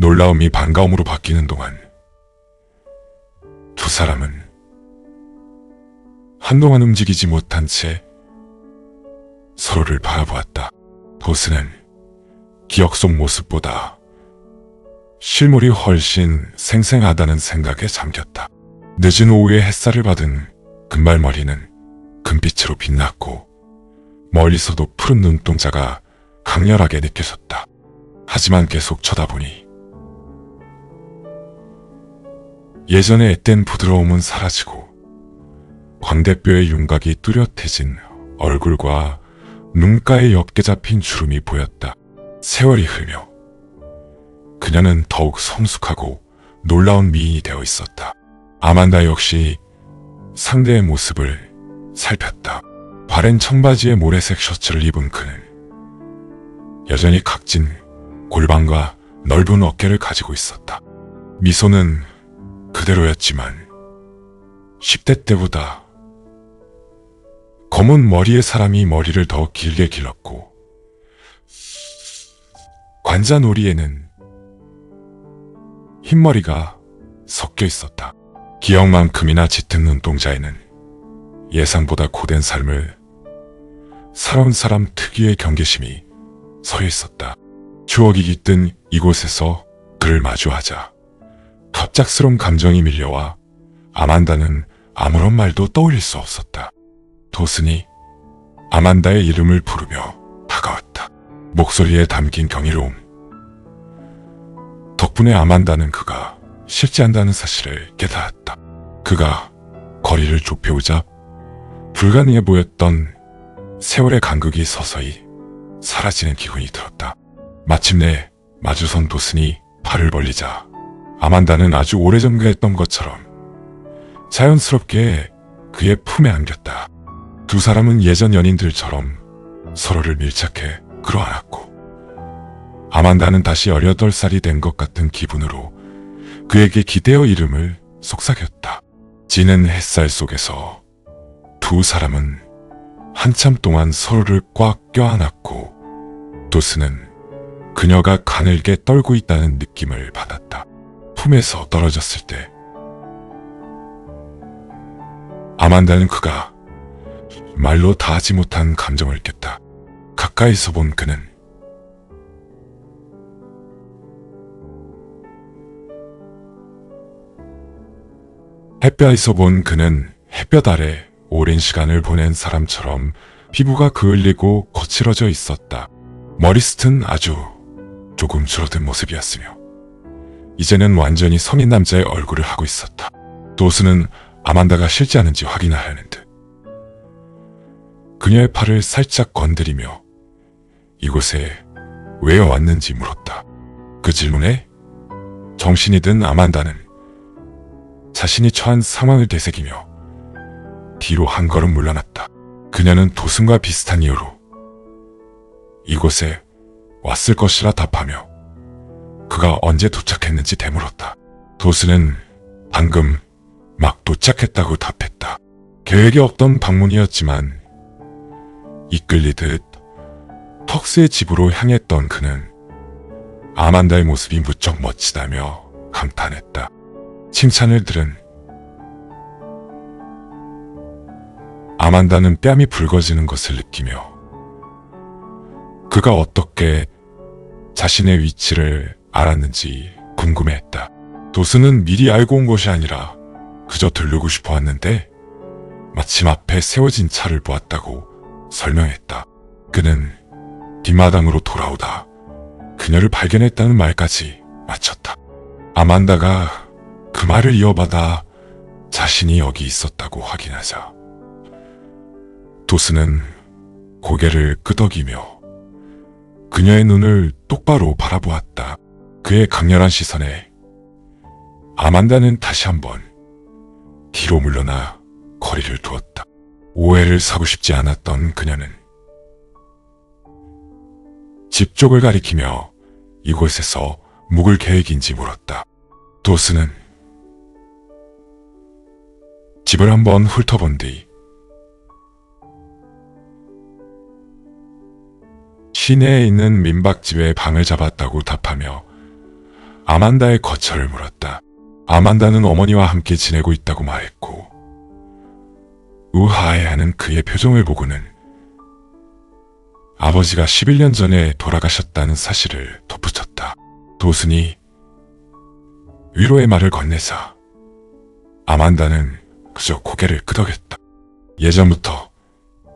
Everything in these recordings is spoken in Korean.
놀라움이 반가움으로 바뀌는 동안 두 사람은 한동안 움직이지 못한 채 서로를 바라보았다. 도스는 기억 속 모습보다 실물이 훨씬 생생하다는 생각에 잠겼다. 늦은 오후에 햇살을 받은 금발머리는 금빛으로 빛났고 멀리서도 푸른 눈동자가 강렬하게 느껴졌다. 하지만 계속 쳐다보니 예전의 앳된 부드러움은 사라지고 광대뼈의 윤곽이 뚜렷해진 얼굴과 눈가에 옅게 잡힌 주름이 보였다. 세월이 흘며 그녀는 더욱 성숙하고 놀라운 미인이 되어 있었다. 아만다 역시 상대의 모습을 살폈다. 바랜 청바지에 모래색 셔츠를 입은 그는 여전히 각진 골반과 넓은 어깨를 가지고 있었다. 미소는 그대로였지만 10대 때보다 검은 머리의 사람이 머리를 더 길게 길렀고 관자놀이에는 흰머리가 섞여 있었다. 기억만큼이나 짙은 눈동자에는 예상보다 고된 삶을 살아온 사람 특유의 경계심이 서 있었다. 추억이 깃든 이곳에서 그를 마주하자 갑작스러운 감정이 밀려와 아만다는 아무런 말도 떠올릴 수 없었다. 도슨이 아만다의 이름을 부르며 다가왔다. 목소리에 담긴 경이로움. 덕분에 아만다는 그가 실제한다는 사실을 깨달았다. 그가 거리를 좁혀오자 불가능해 보였던 세월의 간극이 서서히 사라지는 기분이 들었다. 마침내 마주선 도슨이 팔을 벌리자 아만다는 아주 오래전 했던 것처럼 자연스럽게 그의 품에 안겼다. 두 사람은 예전 연인들처럼 서로를 밀착해 끌어안았고 아만다는 다시 18살이 된 것 같은 기분으로 그에게 기대어 이름을 속삭였다. 지는 햇살 속에서 두 사람은 한참 동안 서로를 꽉 껴안았고 도슨은 그녀가 가늘게 떨고 있다는 느낌을 받았다. 품에서 떨어졌을 때 아만다는 그가 말로 다하지 못한 감정을 깼다. 가까이서 본 그는 햇볕 아래 오랜 시간을 보낸 사람처럼 피부가 그을리고 거칠어져 있었다. 머리숱은 아주 조금 줄어든 모습이었으며 이제는 완전히 성인 남자의 얼굴을 하고 있었다. 도슨은 아만다가 실제하는지 확인하려는 듯 그녀의 팔을 살짝 건드리며 이곳에 왜 왔는지 물었다. 그 질문에 정신이 든 아만다는 자신이 처한 상황을 되새기며 뒤로 한 걸음 물러났다. 그녀는 도슨과 비슷한 이유로 이곳에 왔을 것이라 답하며 그가 언제 도착했는지 되물었다. 도슨은 방금 막 도착했다고 답했다. 계획이 없던 방문이었지만 이끌리듯 턱스의 집으로 향했던 그는 아만다의 모습이 무척 멋지다며 감탄했다. 칭찬을 들은 아만다는 뺨이 붉어지는 것을 느끼며 그가 어떻게 자신의 위치를 알았는지 궁금해했다. 도슨은 미리 알고 온 것이 아니라 그저 들르고 싶어 왔는데 마침 앞에 세워진 차를 보았다고 설명했다. 그는 뒷마당으로 돌아오다 그녀를 발견했다는 말까지 마쳤다. 아만다가 그 말을 이어받아 자신이 여기 있었다고 확인하자 도슨은 고개를 끄덕이며 그녀의 눈을 똑바로 바라보았다. 그의 강렬한 시선에 아만다는 다시 한번 뒤로 물러나 거리를 두었다. 오해를 사고 싶지 않았던 그녀는 집 쪽을 가리키며 이곳에서 묵을 계획인지 물었다. 도슨은 집을 한번 훑어본 뒤 시내에 있는 민박집에 방을 잡았다고 답하며 아만다의 거처를 물었다. 아만다는 어머니와 함께 지내고 있다고 말했고 우아해하는 그의 표정을 보고는 아버지가 11년 전에 돌아가셨다는 사실을 덧붙였다. 도슨이 위로의 말을 건네자 아만다는 그저 고개를 끄덕였다. 예전부터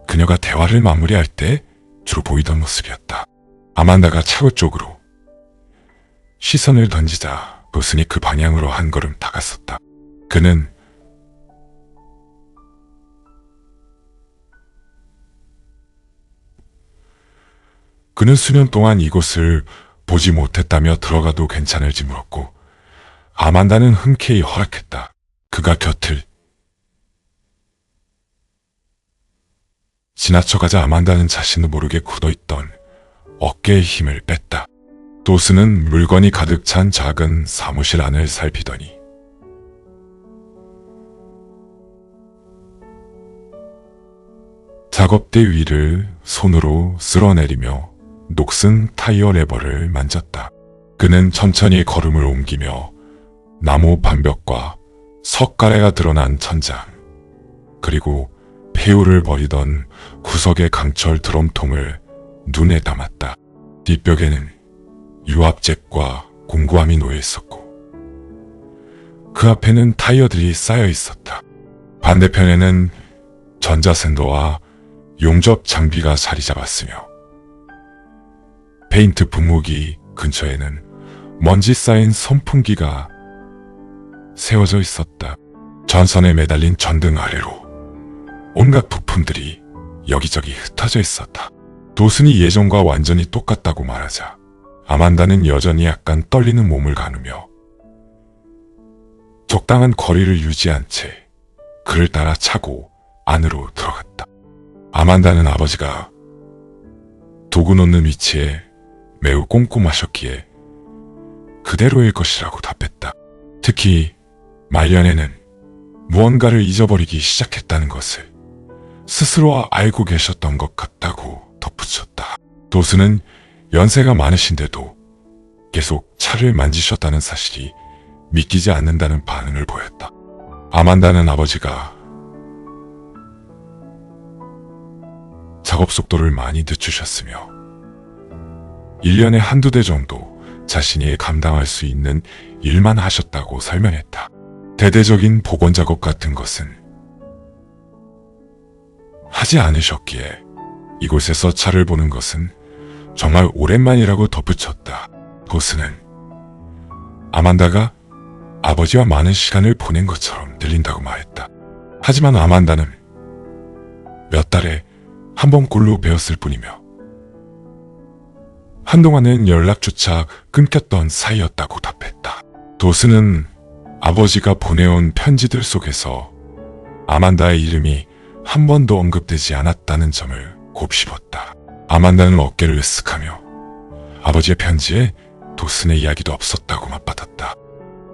그녀가 대화를 마무리할 때 주로 보이던 모습이었다. 아만다가 차고 쪽으로 시선을 던지자 도슨이 그 방향으로 한 걸음 다가섰다. 그는 수년 동안 이곳을 보지 못했다며 들어가도 괜찮을지 물었고 아만다는 흔쾌히 허락했다. 그가 곁을 지나쳐가자 아만다는 자신도 모르게 굳어있던 어깨의 힘을 뺐다. 도슨은 물건이 가득 찬 작은 사무실 안을 살피더니 작업대 위를 손으로 쓸어내리며 녹슨 타이어 레버를 만졌다. 그는 천천히 걸음을 옮기며 나무 반벽과 석가래가 드러난 천장, 그리고 폐유를 버리던 구석의 강철 드럼통을 눈에 담았다. 뒷벽에는 유압잭과 공구함이 놓여 있었고 그 앞에는 타이어들이 쌓여 있었다. 반대편에는 전자샌더와 용접 장비가 자리 잡았으며 페인트 분무기 근처에는 먼지 쌓인 선풍기가 세워져 있었다. 전선에 매달린 전등 아래로 온갖 부품들이 여기저기 흩어져 있었다. 도슨이 예전과 완전히 똑같다고 말하자 아만다는 여전히 약간 떨리는 몸을 가누며 적당한 거리를 유지한 채 그를 따라 차고 안으로 들어갔다. 아만다는 아버지가 도구 놓는 위치에 매우 꼼꼼하셨기에 그대로일 것이라고 답했다. 특히 말년에는 무언가를 잊어버리기 시작했다는 것을 스스로 알고 계셨던 것 같다고 덧붙였다. 도슨은 연세가 많으신데도 계속 차를 만지셨다는 사실이 믿기지 않는다는 반응을 보였다. 아만다는 아버지가 작업 속도를 많이 늦추셨으며 1년에 한두 대 정도 자신이 감당할 수 있는 일만 하셨다고 설명했다. 대대적인 복원 작업 같은 것은 하지 않으셨기에 이곳에서 차를 보는 것은 정말 오랜만이라고 덧붙였다. 도슨은 아만다가 아버지와 많은 시간을 보낸 것처럼 들린다고 말했다. 하지만 아만다는 몇 달에 한 번꼴로 배웠을 뿐이며 한동안은 연락조차 끊겼던 사이였다고 답했다. 도슨은 아버지가 보내온 편지들 속에서 아만다의 이름이 한 번도 언급되지 않았다는 점을 곱씹었다. 아만다는 어깨를 으쓱하며 아버지의 편지에 도슨의 이야기도 없었다고 맞받았다.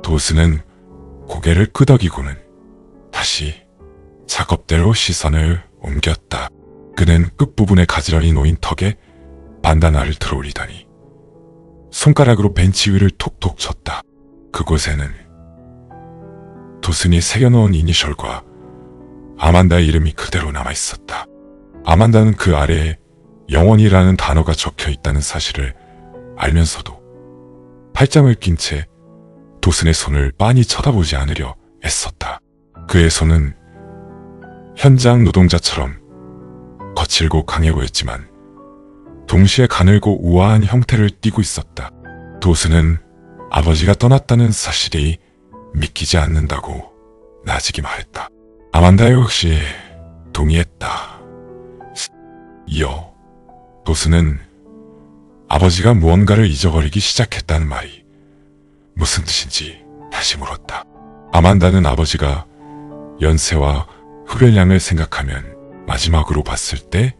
도슨은 고개를 끄덕이고는 다시 작업대로 시선을 옮겼다. 그는 끝부분에 가지런히 놓인 턱에 반다나를 들어올리더니 손가락으로 벤치 위를 톡톡 쳤다. 그곳에는 도슨이 새겨놓은 이니셜과 아만다의 이름이 그대로 남아있었다. 아만다는 그 아래에 영원이라는 단어가 적혀 있다는 사실을 알면서도 팔짱을 낀 채 도슨의 손을 빤히 쳐다보지 않으려 애썼다. 그의 손은 현장 노동자처럼 거칠고 강해 보였지만 동시에 가늘고 우아한 형태를 띠고 있었다. 도슨은 아버지가 떠났다는 사실이 믿기지 않는다고 나직이 말했다. 아만다 역시 동의했다. 이어 도슨은 아버지가 무언가를 잊어버리기 시작했다는 말이 무슨 뜻인지 다시 물었다. 아만다는 아버지가 연세와 흡연량을 생각하면 마지막으로 봤을 때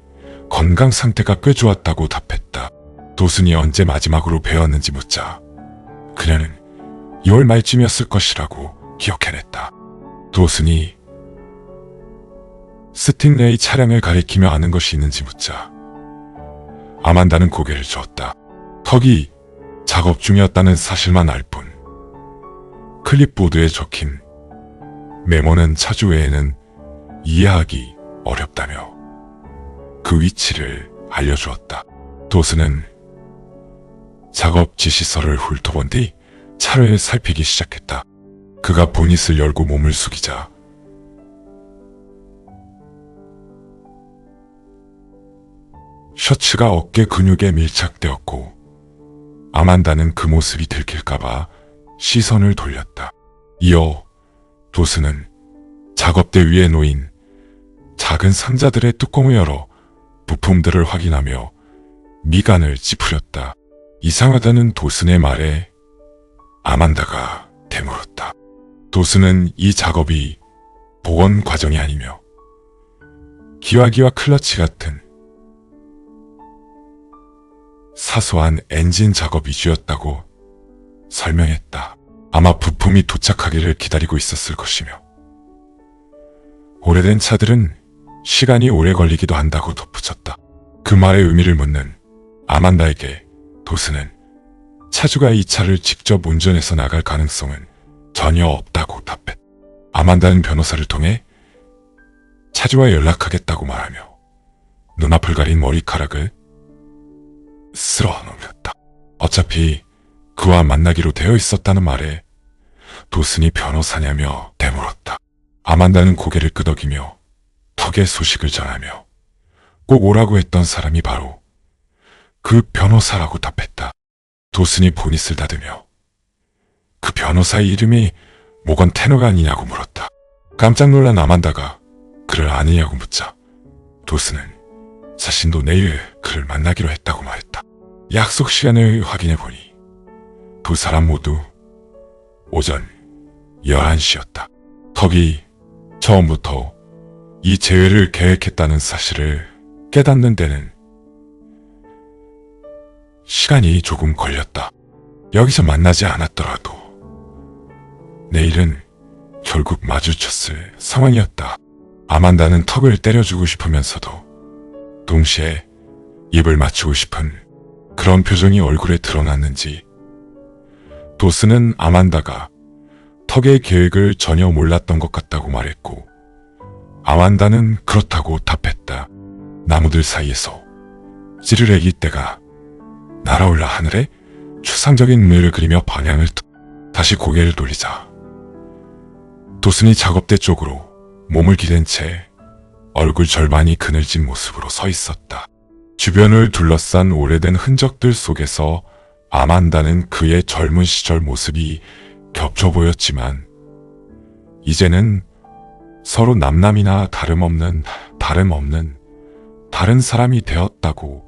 건강 상태가 꽤 좋았다고 답했다. 도슨이 언제 마지막으로 뵈었는지 묻자 그녀는 2월 말쯤이었을 것이라고 기억해냈다. 도슨이 스팅레이 차량을 가리키며 아는 것이 있는지 묻자 아만다는 고개를 저었다. 턱이 작업 중이었다는 사실만 알 뿐 클립보드에 적힌 메모는 차주 외에는 이해하기 어렵다며 그 위치를 알려주었다. 도스는 작업 지시서를 훑어본 뒤 차를 살피기 시작했다. 그가 보닛을 열고 몸을 숙이자 셔츠가 어깨 근육에 밀착되었고 아만다는 그 모습이 들킬까봐 시선을 돌렸다. 이어 도스는 작업대 위에 놓인 작은 상자들의 뚜껑을 열어 부품들을 확인하며 미간을 찌푸렸다. 이상하다는 도슨의 말에 아만다가 되물었다. 도슨은 이 작업이 복원 과정이 아니며 기화기와 클러치 같은 사소한 엔진 작업 위주였다고 설명했다. 아마 부품이 도착하기를 기다리고 있었을 것이며 오래된 차들은 시간이 오래 걸리기도 한다고 덧붙였다. 그 말의 의미를 묻는 아만다에게 도스는 차주가 이 차를 직접 운전해서 나갈 가능성은 전혀 없다고 답했다. 아만다는 변호사를 통해 차주와 연락하겠다고 말하며 눈앞을 가린 머리카락을 쓸어넘겼다. 어차피 그와 만나기로 되어 있었다는 말에 도슨이 변호사냐며 되물었다. 아만다는 고개를 끄덕이며 턱의 소식을 전하며 꼭 오라고 했던 사람이 바로 그 변호사라고 답했다. 도슨이 보닛을 닫으며 그 변호사의 이름이 모건 테너가 아니냐고 물었다. 깜짝 놀란 아만다가 그를 아느냐고 묻자 도슨은 자신도 내일 그를 만나기로 했다고 말했다. 약속 시간을 확인해보니 두 사람 모두 오전 11시였다. 턱이 처음부터 이 재회를 계획했다는 사실을 깨닫는 데는 시간이 조금 걸렸다. 여기서 만나지 않았더라도 내일은 결국 마주쳤을 상황이었다. 아만다는 턱을 때려주고 싶으면서도 동시에 입을 맞추고 싶은 그런 표정이 얼굴에 드러났는지 도스는 아만다가 턱의 계획을 전혀 몰랐던 것 같다고 말했고 아만다는 그렇다고 답했다. 나무들 사이에서 찌르레기 떼가 날아올라 하늘에 추상적인 의미를 그리며 방향을 다시 고개를 돌리자 도슨이 작업대 쪽으로 몸을 기댄 채 얼굴 절반이 그늘진 모습으로 서 있었다. 주변을 둘러싼 오래된 흔적들 속에서 아만다는 그의 젊은 시절 모습이 겹쳐 보였지만 이제는 서로 남남이나 다름없는 다른 사람이 되었다고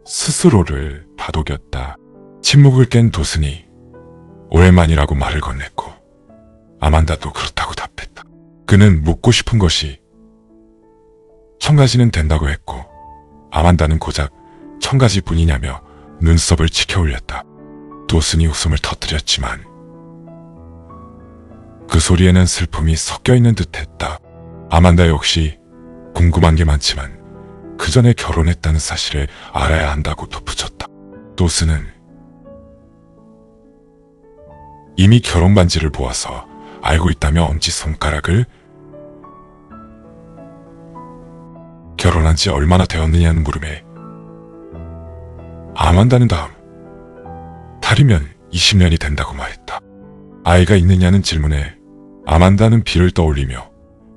스스로를 다독였다. 침묵을 깬 도슨이 오랜만이라고 말을 건넸고 아만다도 그렇다고 답했다. 그는 묻고 싶은 것이 1000가지는 된다고 했고 아만다는 고작 1000가지뿐이냐며 눈썹을 치켜 올렸다. 도슨이 웃음을 터뜨렸지만 그 소리에는 슬픔이 섞여 있는 듯했다. 아만다 역시 궁금한 게 많지만 그 전에 결혼했다는 사실을 알아야 한다고 덧붙였다. 도슨은 이미 결혼 반지를 보아서 알고 있다며 엄지손가락을 결혼한 지 얼마나 되었느냐는 물음에 아만다는 다음 달이면 20년이 된다고 말했다. 아이가 있느냐는 질문에 아만다는 비를 떠올리며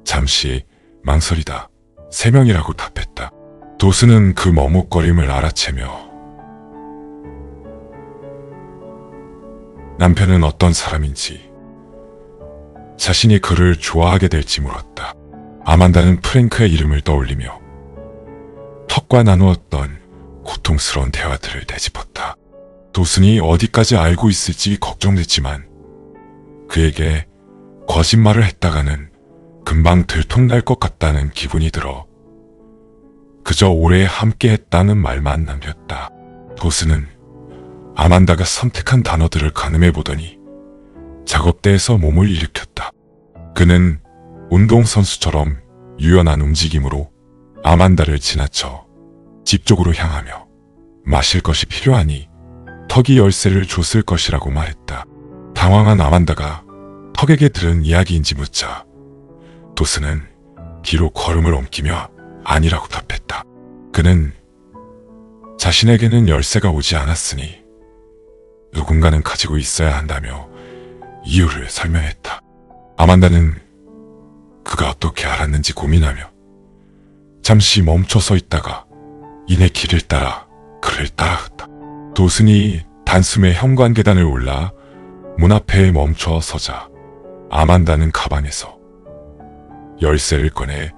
잠시 망설이다 3명이라고 답했다. 도슨은 그 머뭇거림을 알아채며 남편은 어떤 사람인지 자신이 그를 좋아하게 될지 물었다. 아만다는 프랭크의 이름을 떠올리며 턱과 나누었던 고통스러운 대화들을 되짚었다. 도슨이 어디까지 알고 있을지 걱정됐지만 그에게 거짓말을 했다가는 금방 들통날 것 같다는 기분이 들어 그저 오래 함께했다는 말만 남겼다. 도슨은 아만다가 선택한 단어들을 가늠해보더니 작업대에서 몸을 일으켰다. 그는 운동선수처럼 유연한 움직임으로 아만다를 지나쳐 집 쪽으로 향하며 마실 것이 필요하니 턱이 열쇠를 줬을 것이라고 말했다. 당황한 아만다가 턱에게 들은 이야기인지 묻자 도스는 뒤로 걸음을 옮기며 아니라고 답했다. 그는 자신에게는 열쇠가 오지 않았으니 누군가는 가지고 있어야 한다며 이유를 설명했다. 아만다는 그가 어떻게 알았는지 고민하며 잠시 멈춰 서 있다가 이내 길을 따라 그를 따라갔다. 도슨이 단숨에 현관 계단을 올라 문 앞에 멈춰 서자 아만다는 가방에서 열쇠를 꺼내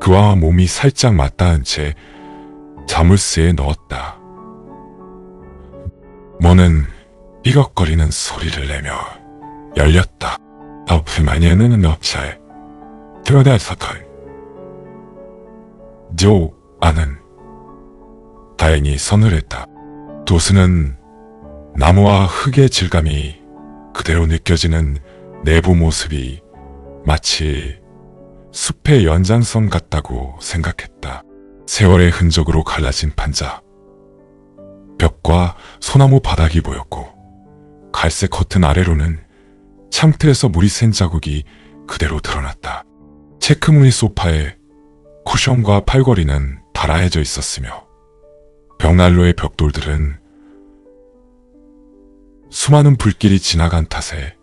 그와 몸이 살짝 맞닿은 채 자물쇠에 넣었다. 문은 삐걱거리는 소리를 내며 열렸다. 앞에만에는 업차에 들어다서털 조 안은 다행히 서늘했다. 도스는 나무와 흙의 질감이 그대로 느껴지는 내부 모습이 마치 숲의 연장선 같다고 생각했다. 세월의 흔적으로 갈라진 판자, 벽과 소나무 바닥이 보였고 갈색 커튼 아래로는 창틀에서 물이 샌 자국이 그대로 드러났다. 체크무늬 소파에 쿠션과 팔걸이는 달아해져 있었으며 벽난로의 벽돌들은 수많은 불길이 지나간 탓에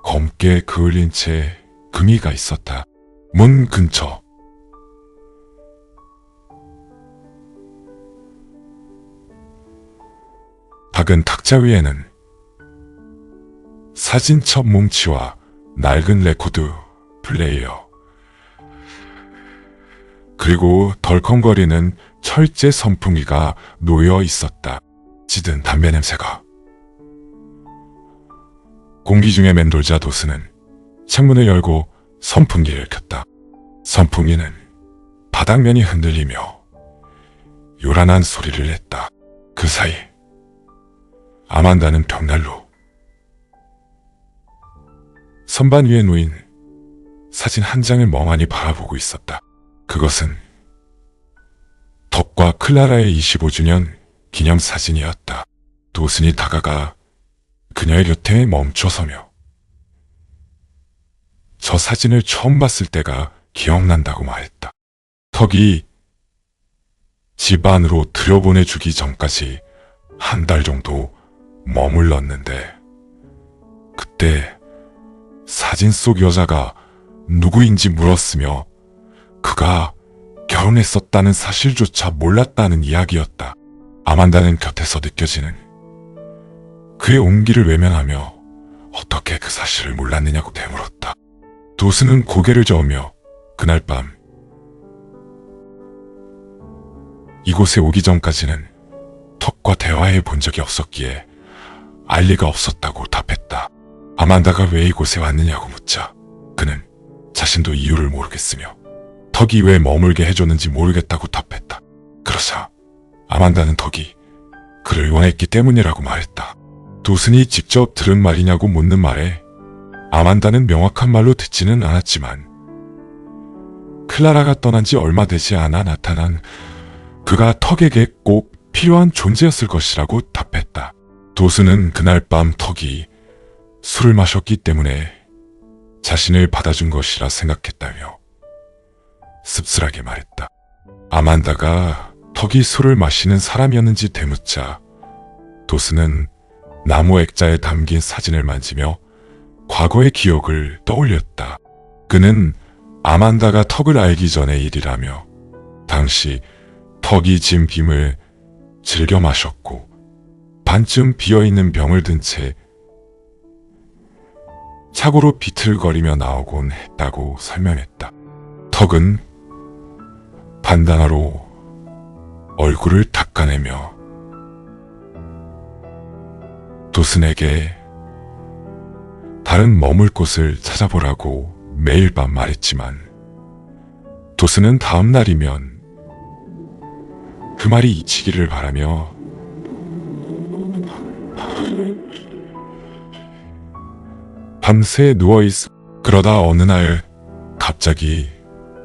검게 그을린 채 금이가 있었다. 문 근처 박은 탁자 위에는 사진첩 뭉치와 낡은 레코드 플레이어 그리고 덜컹거리는 철제 선풍기가 놓여 있었다. 찌든 담배 냄새가 공기 중에 맴돌자 도스는 창문을 열고 선풍기를 켰다. 선풍기는 바닥면이 흔들리며 요란한 소리를 냈다. 그 사이 아만다는 벽난로 선반 위에 놓인 사진 한 장을 멍하니 바라보고 있었다. 그것은 덕과 클라라의 25주년 기념사진이었다. 도슨이 다가가 그녀의 곁에 멈춰서며 저 사진을 처음 봤을 때가 기억난다고 말했다. 턱이 집 안으로 들여보내주기 전까지 한 달 정도 머물렀는데 그때 사진 속 여자가 누구인지 물었으며 그가 결혼했었다는 사실조차 몰랐다는 이야기였다. 아만다는 곁에서 느껴지는 그의 온기를 외면하며 어떻게 그 사실을 몰랐느냐고 되물었다. 도스는 고개를 저으며 그날 밤 이곳에 오기 전까지는 턱과 대화해 본 적이 없었기에 알 리가 없었다고 답했다. 아만다가 왜 이곳에 왔느냐고 묻자 그는 자신도 이유를 모르겠으며 턱이 왜 머물게 해줬는지 모르겠다고 답했다. 그러자 아만다는 턱이 그를 원했기 때문이라고 말했다. 도슨이 직접 들은 말이냐고 묻는 말에 아만다는 명확한 말로 듣지는 않았지만 클라라가 떠난 지 얼마 되지 않아 나타난 그가 턱에게 꼭 필요한 존재였을 것이라고 답했다. 도슨은 그날 밤 턱이 술을 마셨기 때문에 자신을 받아준 것이라 생각했다며 씁쓸하게 말했다. 아만다가 턱이 술을 마시는 사람이었는지 되묻자 도슨은 나무 액자에 담긴 사진을 만지며 과거의 기억을 떠올렸다. 그는 아만다가 턱을 알기 전의 일이라며 당시 턱이 진 빔을 즐겨 마셨고 반쯤 비어있는 병을 든 채 차고로 비틀거리며 나오곤 했다고 설명했다. 턱은 반다나로 얼굴을 닦아내며 도슨에게 다른 머물 곳을 찾아보라고 매일 밤 말했지만 도슨은 다음 날이면 그 말이 잊히기를 바라며 밤새 누워있어. 그러다 어느 날 갑자기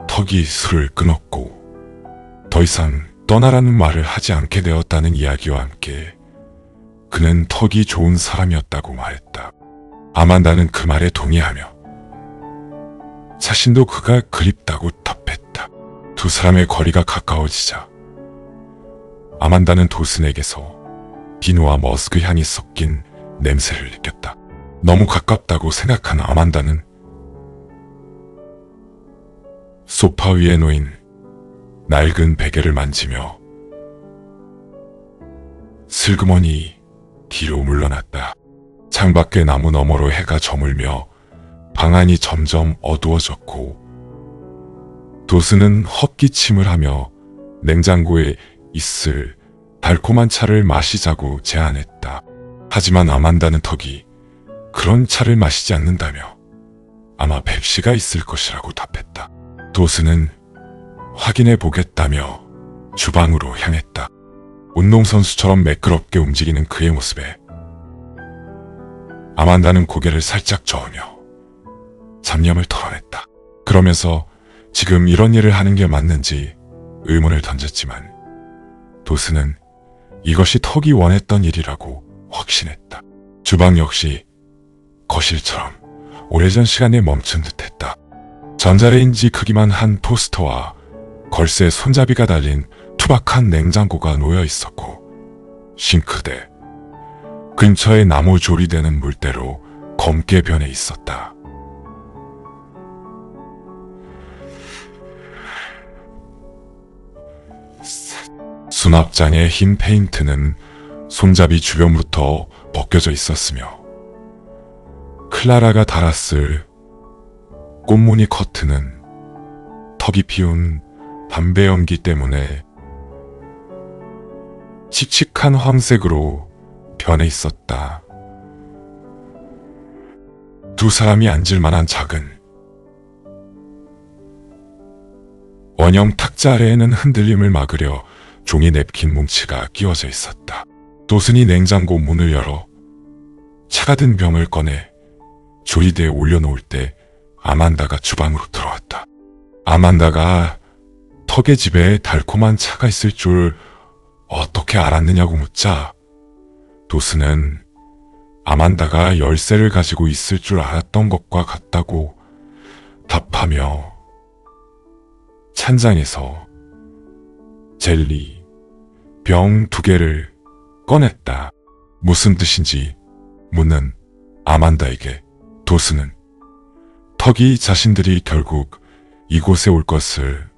턱이 술을 끊었고 더 이상 떠나라는 말을 하지 않게 되었다는 이야기와 함께 그는 턱이 좋은 사람이었다고 말했다. 아만다는 그 말에 동의하며 자신도 그가 그립다고 답했다. 두 사람의 거리가 가까워지자 아만다는 도슨에게서 비누와 머스크 향이 섞인 냄새를 느꼈다. 너무 가깝다고 생각한 아만다는 소파 위에 놓인 낡은 베개를 만지며 슬그머니 뒤로 물러났다. 창밖의 나무 너머로 해가 저물며 방 안이 점점 어두워졌고 도슨은 헛기침을 하며 냉장고에 있을 달콤한 차를 마시자고 제안했다. 하지만 아만다는 턱이 그런 차를 마시지 않는다며 아마 펩시가 있을 것이라고 답했다. 도슨은 확인해 보겠다며 주방으로 향했다. 운동선수처럼 매끄럽게 움직이는 그의 모습에 아만다는 고개를 살짝 저으며 잡념을 털어냈다. 그러면서 지금 이런 일을 하는 게 맞는지 의문을 던졌지만 도슨은 이것이 턱이 원했던 일이라고 확신했다. 주방 역시 거실처럼 오래전 시간에 멈춘 듯했다. 전자레인지 크기만 한 토스터와 걸쇠 손잡이가 달린 투박한 냉장고가 놓여 있었고 싱크대 근처에 나무 조리되는 물대로 검게 변해 있었다. 수납장의 흰 페인트는 손잡이 주변부터 벗겨져 있었으며 클라라가 달았을 꽃무늬 커튼은 턱이 피운 담배 연기 때문에 칙칙한 황색으로 변해 있었다. 두 사람이 앉을 만한 작은 원형 탁자 아래에는 흔들림을 막으려 종이 냅킨 뭉치가 끼워져 있었다. 도슨이 냉장고 문을 열어 차가 든 병을 꺼내 조리대에 올려놓을 때 아만다가 주방으로 들어왔다. 아만다가 턱의 집에 달콤한 차가 있을 줄 어떻게 알았느냐고 묻자 도슨은 아만다가 열쇠를 가지고 있을 줄 알았던 것과 같다고 답하며 찬장에서 젤리 병 2개를 꺼냈다. 무슨 뜻인지 묻는 아만다에게 도슨은 턱이 자신들이 결국 이곳에 올 것을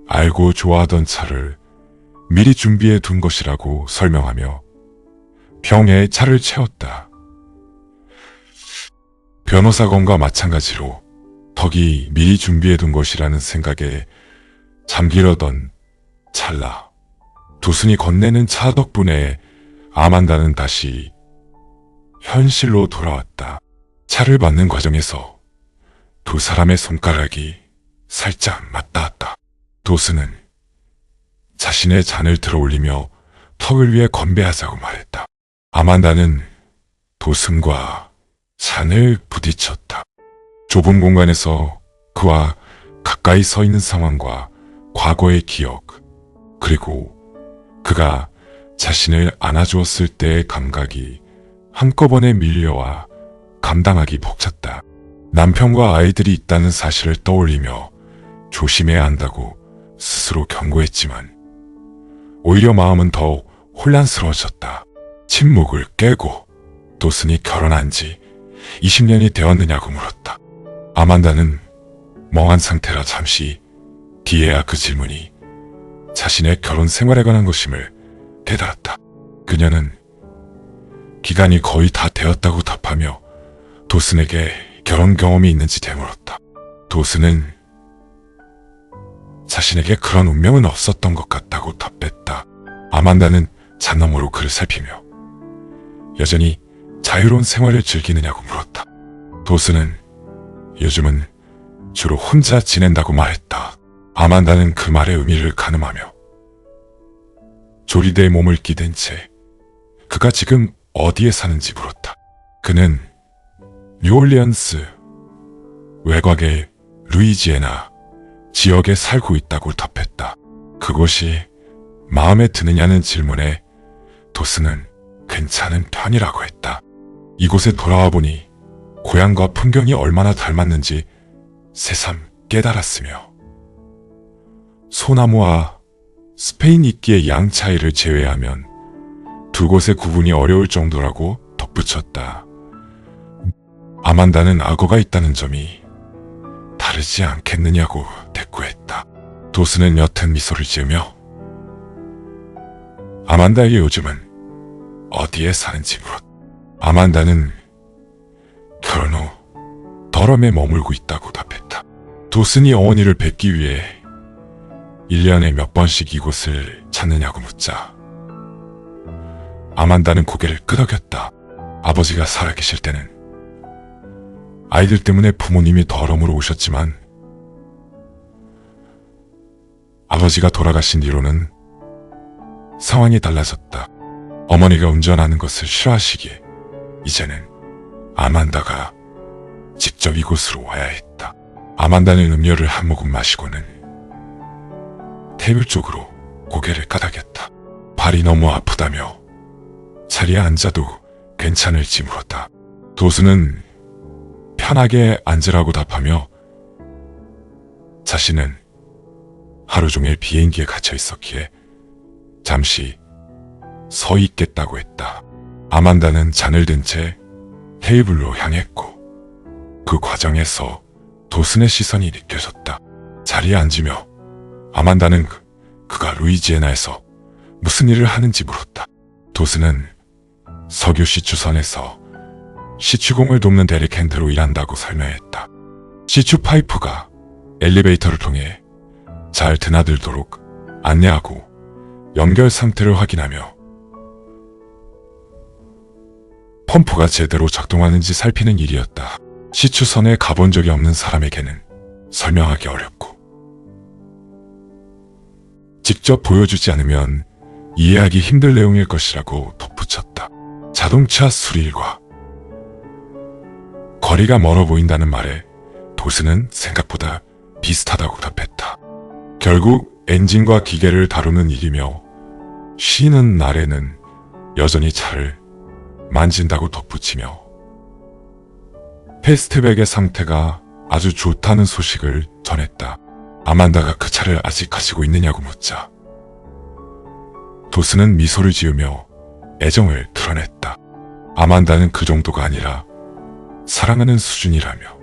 알고 좋아하던 차를 미리 준비해 둔 것이라고 설명하며 병에 차를 채웠다. 변호사건과 마찬가지로 턱이 미리 준비해 둔 것이라는 생각에 잠기려던 찰나 도슨이 건네는 차 덕분에 아만다는 다시 현실로 돌아왔다. 차를 받는 과정에서 두 사람의 손가락이 살짝 맞닿았다. 도슨은 자신의 잔을 들어올리며 턱을 위해 건배하자고 말했다. 아만다는 도슨과 잔을 부딪혔다. 좁은 공간에서 그와 가까이 서 있는 상황과 과거의 기억, 그리고 그가 자신을 안아주었을 때의 감각이 한꺼번에 밀려와 감당하기 벅찼다. 남편과 아이들이 있다는 사실을 떠올리며 조심해야 한다고 스스로 경고했지만 오히려 마음은 더 혼란스러워졌다. 침묵을 깨고 도슨이 결혼한 지 20년이 되었느냐고 물었다. 아만다는 멍한 상태라 잠시 뒤에야 그 질문이 자신의 결혼 생활에 관한 것임을 깨달았다. 그녀는 기간이 거의 다 되었다고 답하며 도슨에게 결혼 경험이 있는지 되물었다. 도슨은 자신에게 그런 운명은 없었던 것 같다고 답했다. 아만다는 잔 너머로 그를 살피며 여전히 자유로운 생활을 즐기느냐고 물었다. 도슨은 요즘은 주로 혼자 지낸다고 말했다. 아만다는 그 말의 의미를 가늠하며 조리대에 몸을 기댄 채 그가 지금 어디에 사는지 물었다. 그는 뉴올리언스 외곽의 루이지애나 지역에 살고 있다고 답했다. 그곳이 마음에 드느냐는 질문에 도슨은 괜찮은 편이라고 했다. 이곳에 돌아와 보니 고향과 풍경이 얼마나 닮았는지 새삼 깨달았으며 소나무와 스페인 이끼의 양 차이를 제외하면 두 곳의 구분이 어려울 정도라고 덧붙였다. 아만다는 악어가 있다는 점이 다르지 않겠느냐고 대꾸했다. 도스는 옅은 미소를 지으며 아만다에게 요즘은 어디에 사는지 물었다. 아만다는 결혼 후 더럼에 머물고 있다고 답했다. 도슨이 어머니를 뵙기 위해 1년에 몇 번씩 이곳을 찾느냐고 묻자 아만다는 고개를 끄덕였다. 아버지가 살아계실 때는 아이들 때문에 부모님이 더럼으로 오셨지만 아버지가 돌아가신 뒤로는 상황이 달라졌다. 어머니가 운전하는 것을 싫어하시기에 이제는 아만다가 직접 이곳으로 와야 했다. 아만다는 음료를 한 모금 마시고는 테이블 쪽으로 고개를 까닥였다. 발이 너무 아프다며 자리에 앉아도 괜찮을지 물었다. 도수는 편하게 앉으라고 답하며 자신은 하루 종일 비행기에 갇혀 있었기에 잠시 서 있겠다고 했다. 아만다는 잔을 든 채 테이블로 향했고 그 과정에서 도슨의 시선이 느껴졌다. 자리에 앉으며 아만다는 그가 루이지애나에서 무슨 일을 하는지 물었다. 도슨은 석유 시추선에서 시추공을 돕는 대리캔드로 일한다고 설명했다. 시추 파이프가 엘리베이터를 통해 잘 드나들도록 안내하고 연결 상태를 확인하며 펌프가 제대로 작동하는지 살피는 일이었다. 시추선에 가본 적이 없는 사람에게는 설명하기 어렵고 직접 보여주지 않으면 이해하기 힘들 내용일 것이라고 덧붙였다. 자동차 수리일과 거리가 멀어 보인다는 말에 도스는 생각보다 비슷하다고 답했다. 결국 엔진과 기계를 다루는 일이며 쉬는 날에는 여전히 차를 만진다고 덧붙이며 패스트백의 상태가 아주 좋다는 소식을 전했다. 아만다가 그 차를 아직 가지고 있느냐고 묻자 도스는 미소를 지으며 애정을 드러냈다. 아만다는 그 정도가 아니라 사랑하는 수준이라며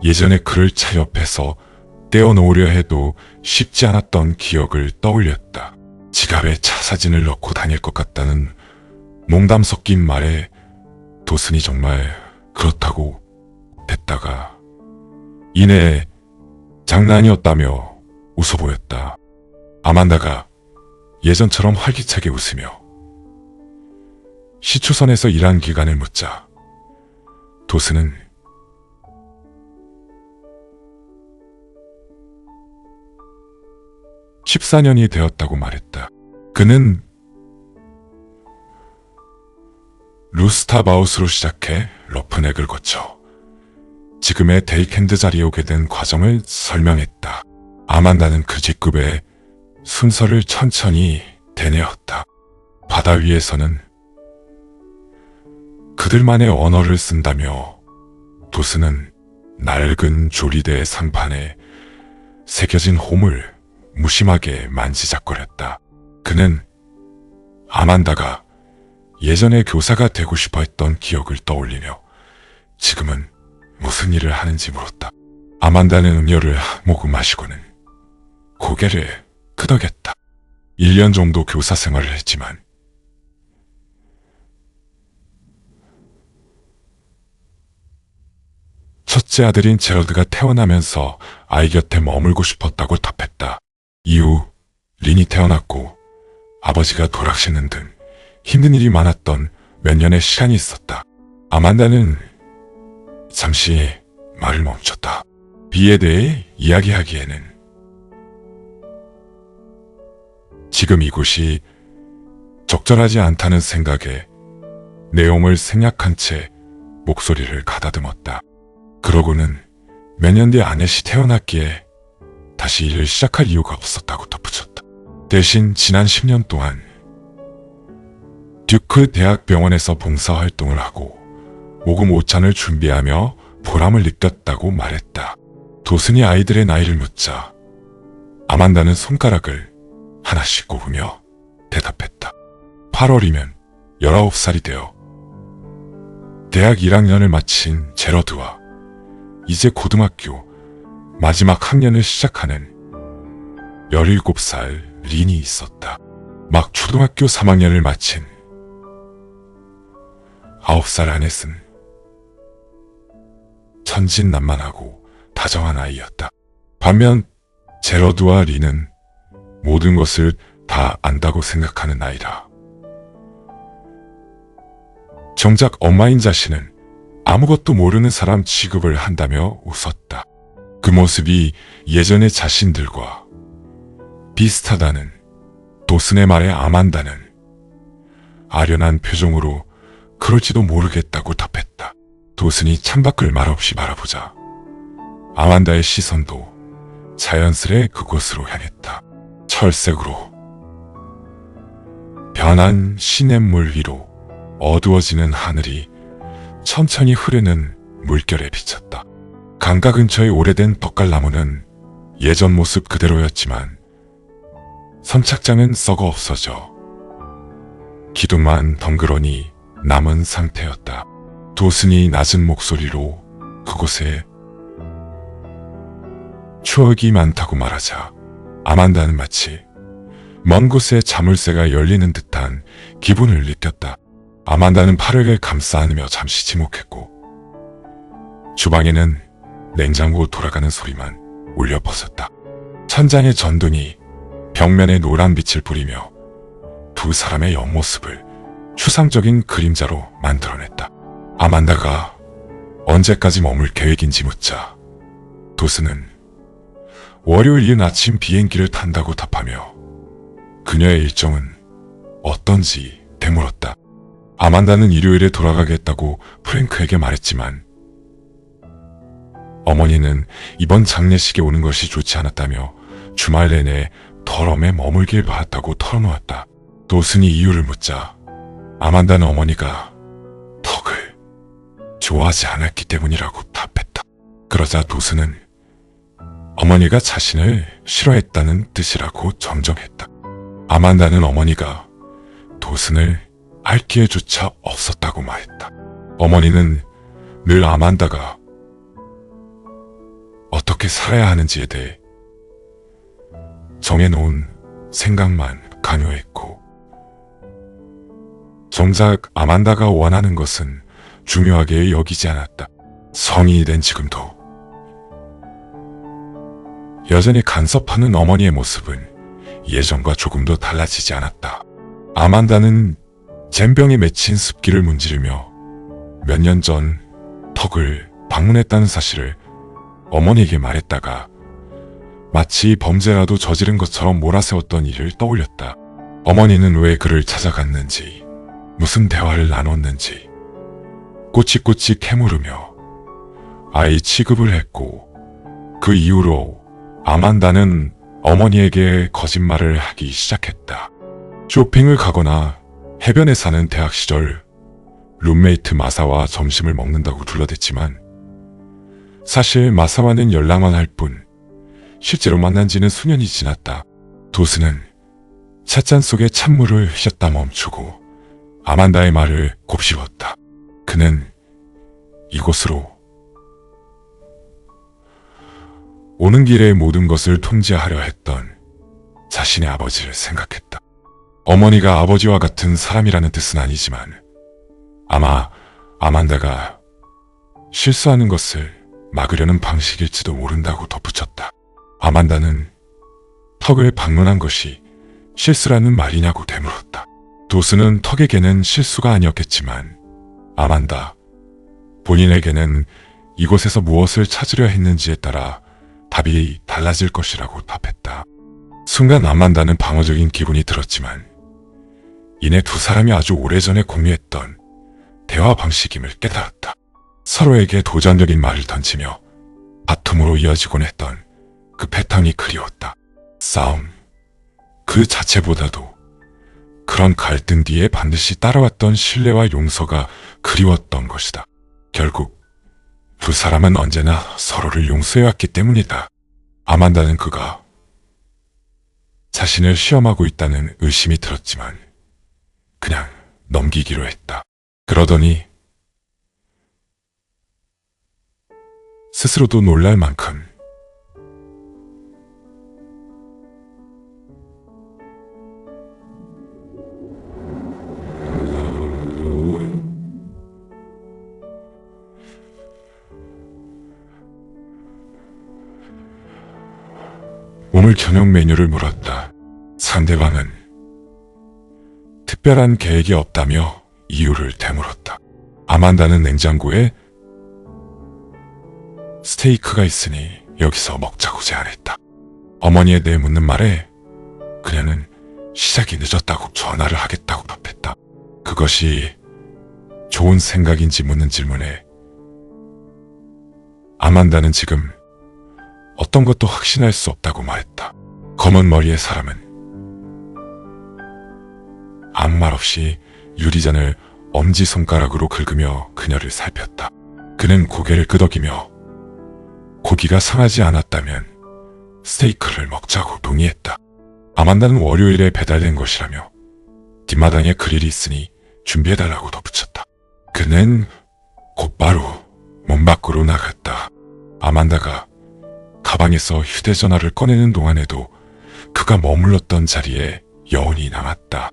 예전에 그를 차 옆에서 떼어놓으려 해도 쉽지 않았던 기억을 떠올렸다. 지갑에 차 사진을 넣고 다닐 것 같다는 농담 섞인 말에 도슨이 정말 그렇다고 됐다가 이내 장난이었다며 웃어 보였다. 아만다가 예전처럼 활기차게 웃으며 시추선에서 일한 기간을 묻자 도슨은 14년이 되었다고 말했다. 그는 루스타바웃으로 시작해 러프넥을 거쳐 지금의 데이캔드 자리에 오게 된 과정을 설명했다. 아만다는 그 직급의 순서를 천천히 되뇌었다. 바다 위에서는 그들만의 언어를 쓴다며 도스는 낡은 조리대 상판에 새겨진 홈을 무심하게 만지작거렸다. 그는 아만다가 예전에 교사가 되고 싶어 했던 기억을 떠올리며 지금은 무슨 일을 하는지 물었다. 아만다는 음료를 한 모금 마시고는 고개를 끄덕였다. 1년 정도 교사 생활을 했지만 첫째 아들인 제러드가 태어나면서 아이 곁에 머물고 싶었다고 답했다. 이후 린이 태어났고 아버지가 돌아가시는 등 힘든 일이 많았던 몇 년의 시간이 있었다. 아만다는 잠시 말을 멈췄다. 비에 대해 이야기하기에는 지금 이곳이 적절하지 않다는 생각에 내용을 생략한 채 목소리를 가다듬었다. 그러고는 몇 년 뒤 아넷이 태어났기에 다시 일을 시작할 이유가 없었다고 덧붙였다. 대신 지난 10년 동안 듀크 대학병원에서 봉사활동을 하고 모금 오찬을 준비하며 보람을 느꼈다고 말했다. 도슨이 아이들의 나이를 묻자 아만다는 손가락을 하나씩 꼽으며 대답했다. 8월이면 19살이 되어 대학 1학년을 마친 제러드와 이제 고등학교 마지막 학년을 시작하는 17살 린이 있었다. 막 초등학교 3학년을 마친 9살 아넷은 천진난만하고 다정한 아이였다. 반면 제러드와 린은 모든 것을 다 안다고 생각하는 아이라. 정작 엄마인 자신은 아무것도 모르는 사람 취급을 한다며 웃었다. 그 모습이 예전의 자신들과 비슷하다는 도슨의 말에 아만다는 아련한 표정으로 그럴지도 모르겠다고 답했다. 도슨이 창밖을 말없이 바라보자 아만다의 시선도 자연스레 그곳으로 향했다. 철색으로 변한 시냇물 위로 어두워지는 하늘이 천천히 흐르는 물결에 비쳤다. 강가 근처의 오래된 덕갈나무는 예전 모습 그대로였지만 선착장은 썩어 없어져 기둥만 덩그러니 남은 상태였다. 도슨이 낮은 목소리로 그곳에 추억이 많다고 말하자 아만다는 마치 먼 곳에 자물쇠가 열리는 듯한 기분을 느꼈다. 아만다는 팔을 감싸 안으며 잠시 침묵했고 주방에는 냉장고 돌아가는 소리만 울려 퍼졌다. 천장의 전등이 벽면에 노란 빛을 뿌리며 두 사람의 옆모습을 추상적인 그림자로 만들어냈다. 아만다가 언제까지 머물 계획인지 묻자 도슨은 월요일 이른 아침 비행기를 탄다고 답하며 그녀의 일정은 어떤지 되물었다. 아만다는 일요일에 돌아가겠다고 프랭크에게 말했지만 어머니는 이번 장례식에 오는 것이 좋지 않았다며 주말 내내 덜엄에 머물길 바랐다고 털어놓았다. 도슨이 이유를 묻자 아만다는 어머니가 턱을 좋아하지 않았기 때문이라고 답했다. 그러자 도슨은 어머니가 자신을 싫어했다는 뜻이라고 정정했다. 아만다는 어머니가 도슨을 알 기회조차 없었다고 말했다. 어머니는 늘 아만다가 어떻게 살아야 하는지에 대해 정해놓은 생각만 강요했고 정작 아만다가 원하는 것은 중요하게 여기지 않았다. 성인이 된 지금도 여전히 간섭하는 어머니의 모습은 예전과 조금도 달라지지 않았다. 아만다는 잼병에 맺힌 습기를 문지르며 몇 년 전 턱을 방문했다는 사실을 어머니에게 말했다가 마치 범죄라도 저지른 것처럼 몰아세웠던 일을 떠올렸다. 어머니는 왜 그를 찾아갔는지, 무슨 대화를 나눴는지 꼬치꼬치 캐물으며 아이 취급을 했고 그 이후로 아만다는 어머니에게 거짓말을 하기 시작했다. 쇼핑을 가거나 해변에 사는 대학 시절 룸메이트 마사와 점심을 먹는다고 둘러댔지만 사실 마사와는 연락만 할 뿐 실제로 만난 지는 수년이 지났다. 도슨은 찻잔 속에 찬물을 휘젓다 멈추고 아만다의 말을 곱씹었다. 그는 이곳으로 오는 길에 모든 것을 통제하려 했던 자신의 아버지를 생각했다. 어머니가 아버지와 같은 사람이라는 뜻은 아니지만 아마 아만다가 실수하는 것을 막으려는 방식일지도 모른다고 덧붙였다. 아만다는 턱을 방문한 것이 실수라는 말이냐고 되물었다. 도슨은 턱에게는 실수가 아니었겠지만 아만다 본인에게는 이곳에서 무엇을 찾으려 했는지에 따라 답이 달라질 것이라고 답했다. 순간 아만다는 방어적인 기분이 들었지만 이내 두 사람이 아주 오래전에 공유했던 대화 방식임을 깨달았다. 서로에게 도전적인 말을 던지며 다툼으로 이어지곤 했던 그 패턴이 그리웠다. 싸움 그 자체보다도 그런 갈등 뒤에 반드시 따라왔던 신뢰와 용서가 그리웠던 것이다. 결국 두 사람은 언제나 서로를 용서해왔기 때문이다. 아만다는 그가 자신을 시험하고 있다는 의심이 들었지만 그냥 넘기기로 했다. 그러더니 스스로도 놀랄 만큼 오늘 저녁 메뉴를 물었다. 상대방은 특별한 계획이 없다며 이유를 되물었다. 아만다는 냉장고에 스테이크가 있으니 여기서 먹자고 제안했다. 어머니에 대해 묻는 말에 그녀는 시작이 늦었다고 전화를 하겠다고 답했다. 그것이 좋은 생각인지 묻는 질문에 아만다는 지금 어떤 것도 확신할 수 없다고 말했다. 검은 머리의 사람은 아무 말 없이 유리잔을 엄지손가락으로 긁으며 그녀를 살폈다. 그는 고개를 끄덕이며 고기가 상하지 않았다면 스테이크를 먹자고 동의했다. 아만다는 월요일에 배달된 것이라며 뒷마당에 그릴이 있으니 준비해달라고 덧붙였다. 그는 곧바로 문 밖으로 나갔다. 아만다가 가방에서 휴대전화를 꺼내는 동안에도 그가 머물렀던 자리에 여운이 남았다.